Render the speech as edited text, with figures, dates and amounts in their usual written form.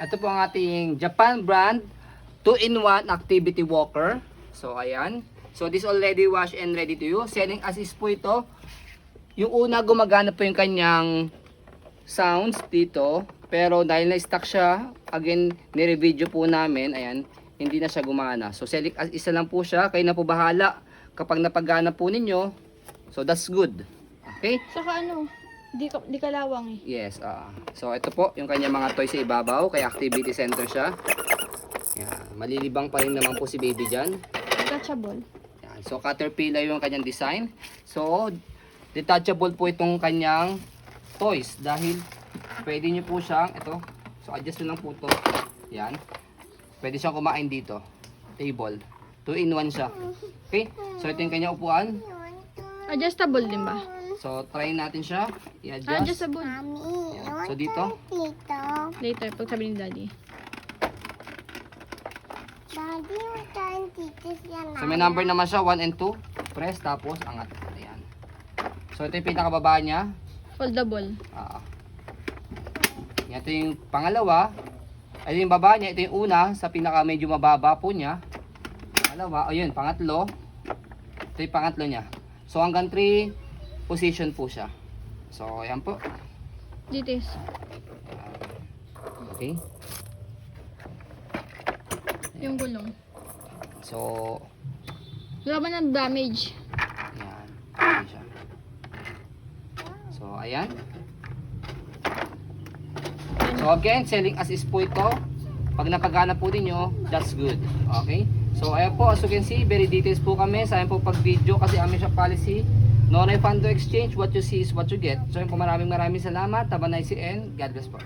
Ito po ang ating Japan brand 2-in-1 activity walker. So ayan. So this already washed and ready to use. Selling as is po ito. Yung una gumagana po yung kanyang sounds dito. Pero dahil na-stuck siya, again, nire-video po namin. Ayan, hindi na siya gumana. So selling as isa lang po siya. Kayo na po bahala kapag napagana po ninyo. So that's good. Okay? Saka ano, di kalawang eh. Yes. So ito po yung kanyang mga toys sa ibabaw. Kaya activity center siya. Yan. Malilibang pa rin naman po si baby dyan. Detachable. Yan. So caterpillar yung kanyang design. So detachable po itong kanyang toys. Dahil pwede nyo po siyang, ito. So adjust nyo lang po ito. Yan. Pwede siyang kumain dito. Table. 2-in-1 siya. Okay. So ito yung kanyang upuan. Adjustable din ba? So try natin siya. I-adjust. Adjustable. Yan. So dito. Later, pag sabi ni Daddy. Daddy, yung tayong titis yan. So may number naman siya, 1 and 2. Press, tapos angat. Ayan. So ito yung pinakababa niya. Foldable. Yan, ito yung pangalawa. Ito yung baba niya. Ito yung una, sa pinaka medyo mababa po niya. Pangalawa, ayun, pangatlo. Ito yung pangatlo niya. So hanggang 3 position po siya. So ayan po. Ditis. Okay. Yung gulong. So Wala ba ng damage? ayan. Ayan siya. So ayan. So again, selling as is po ito. Pag napagana po ninyo, that's good. Okay? So ayan po, as you can see, very details po kami. Sayang po pag video kasi aming shop policy. No refund to exchange. What you see is what you get. So ayan po, maraming salamat. Have a nice day and God bless po.